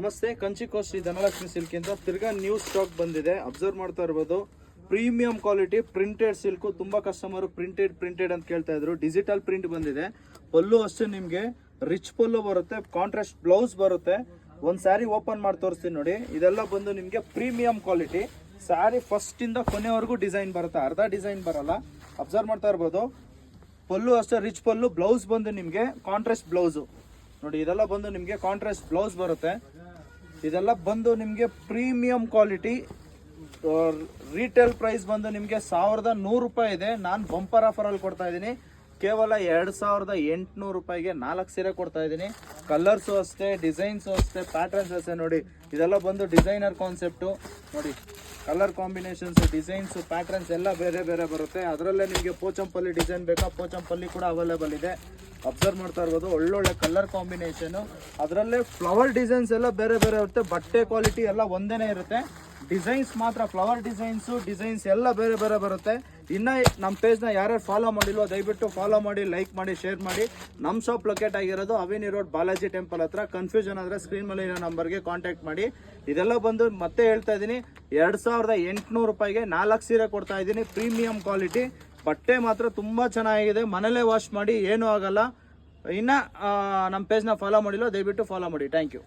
ನಮಸ್ತೆ, ಕಂಚಿಕೋಶ್ರೀ ಧನಲಕ್ಷ್ಮಿ ಸಿಲ್ಕ್ ಅಂತ ತಿರ್ಗಾ ನ್ಯೂ ಸ್ಟಾಕ್ ಬಂದಿದೆ. ಅಬ್ಸರ್ವ್ ಮಾಡ್ತಾ ಇರ್ಬೋದು. Premium quality printed silk. ತುಂಬಾ ಕಸ್ಟಮರ್ ಪ್ರಿಂಟೆಡ್ ಅಂತ ಕೇಳ್ತಾ ಇದ್ರು. ಡಿಜಿಟಲ್ ಪ್ರಿಂಟ್ ಬಂದಿದೆ. ಪಲ್ಲು ಅಷ್ಟೇ ನಿಮ್ಗೆ ರಿಚ್ ಪಲ್ಲು ಬರುತ್ತೆ, ಕಾಂಟ್ರಾಸ್ಟ್ ಬ್ಲೌಸ್ ಬರುತ್ತೆ. ಒಂದ್ ಸ್ಯಾರಿ ಓಪನ್ ಮಾಡಿ ತೋರಿಸ್ತೀನಿ ನೋಡಿ. ಇದೆಲ್ಲ ಬಂದು ನಿಮ್ಗೆ ಪ್ರೀಮಿಯಂ ಕ್ವಾಲಿಟಿ ಸ್ಯಾರಿ. ಫಸ್ಟ್ ಇಂದ ಕೊನೆವರೆಗೂ ಡಿಸೈನ್ ಬರುತ್ತೆ, ಅರ್ಧ ಡಿಸೈನ್ ಬರಲ್ಲ. ಅಬ್ಸರ್ವ್ ಮಾಡ್ತಾ ಇರ್ಬೋದು. ಪಲ್ಲು ಅಷ್ಟೇ ರಿಚ್ ಪಲ್ಲು, ಬ್ಲೌಸ್ ಬಂದು ನಿಮ್ಗೆ ಕಾಂಟ್ರಾಸ್ಟ್ ಬ್ಲೌಸು ನೋಡಿ. ಇದೆಲ್ಲ ಬಂದು ನಿಮ್ಗೆ ಕಾಂಟ್ರಾಸ್ಟ್ ಬ್ಲೌಸ್ ಬರುತ್ತೆ. ಇದೆಲ್ಲ ಬಂದು ನಿಮಗೆ ಪ್ರೀಮಿಯಂ ಕ್ವಾಲಿಟಿ. ರೀಟೇಲ್ ಪ್ರೈಸ್ ಬಂದು ನಿಮಗೆ 1100 ರೂಪಾಯಿ ಇದೆ. ನಾನು ಬಂಪರ್ ಆಫರಲ್ಲಿ ಕೊಡ್ತಾ ಇದ್ದೀನಿ ಕೇವಲ 2800 ರೂಪಾಯಿಗೆ 4 ಸೀರೆ ಕೊಡ್ತಾ ಇದ್ದೀನಿ. ಕಲರ್ಸು ಅಷ್ಟೇ, ಡಿಸೈನ್ಸು ಅಷ್ಟೇ, ಪ್ಯಾಟರ್ನ್ಸ್ ಅಷ್ಟೇ ನೋಡಿ. ಇದೆಲ್ಲ ಬಂದು ಡಿಸೈನರ್ ಕಾನ್ಸೆಪ್ಟು ನೋಡಿ. ಕಲರ್ ಕಾಂಬಿನೇಷನ್ಸ್, ಡಿಸೈನ್ಸ್, ಪ್ಯಾಟರ್ನ್ಸ್ ಎಲ್ಲ ಬೇರೆ ಬೇರೆ ಬರುತ್ತೆ. ಅದರಲ್ಲೇ ನಿಮಗೆ ಪೋಚಂಪಲ್ಲಿ ಡಿಸೈನ್ ಬೇಕಾ, ಪೋಚಂಪಲ್ಲಿ ಕೂಡ ಅವೈಲೇಬಲ್ ಇದೆ. ಅಬ್ಸರ್ವ್ ಮಾಡ್ತಾ ಇರ್ಬೋದು. ಒಳ್ಳೊಳ್ಳೆ ಕಲರ್ ಕಾಂಬಿನೇಷನು, ಅದರಲ್ಲೇ ಫ್ಲವರ್ ಡಿಸೈನ್ಸ್ ಎಲ್ಲ ಬೇರೆ ಬೇರೆ ಇರುತ್ತೆ. ಬಟ್ಟೆ ಕ್ವಾಲಿಟಿ ಎಲ್ಲ ಒಂದೇನೇ ಇರುತ್ತೆ. ಡಿಸೈನ್ಸ್ ಮಾತ್ರ ಫ್ಲವರ್ ಡಿಸೈನ್ಸ್ ಎಲ್ಲ ಬೇರೆ ಬೇರೆ ಬರುತ್ತೆ. ಇನ್ನು ನಮ್ಮ ಪೇಜ್ನ ಯಾರ್ಯಾರು ಫಾಲೋ ಮಾಡಿಲ್ವೋ ದಯವಿಟ್ಟು ಫಾಲೋ ಮಾಡಿ, ಲೈಕ್ ಮಾಡಿ, ಶೇರ್ ಮಾಡಿ. ನಮ್ಮ ಶಾಪ್ ಲೊಕೇಟ್ ಆಗಿರೋದು ಅವೇನಿ ರೋಡ್, ಬಾಲಾಜಿ ಟೆಂಪಲ್ ಹತ್ರ. ಕನ್ಫ್ಯೂಷನ್ ಆದರೆ ಸ್ಕ್ರೀನ್ ಮೇಲೆ ಇರೋ ನಂಬರ್ಗೆ ಕಾಂಟ್ಯಾಕ್ಟ್ ಮಾಡಿ. ಇದೆಲ್ಲ ಬಂದು ಮತ್ತೆ ಹೇಳ್ತಾ ಇದ್ದೀನಿ 2800 ರೂಪಾಯಿಗೆ 4 ಸೀರೆ ಕೊಡ್ತಾ ಇದ್ದೀನಿ. ಪ್ರೀಮಿಯಂ ಕ್ವಾಲಿಟಿ ಬಟ್ಟೆ ಮಾತ್ರ ತುಂಬ ಚೆನ್ನಾಗಿದೆ. ಮನೇಲೇ ವಾಶ್ ಮಾಡಿ, ಏನೂ ಆಗಲ್ಲ. ಇನ್ನು ನಮ್ಮ ಪೇಜ್ನ ಫಾಲೋ ಮಾಡಿಲ್ಲ ದಯವಿಟ್ಟು ಫಾಲೋ ಮಾಡಿ. Thank you.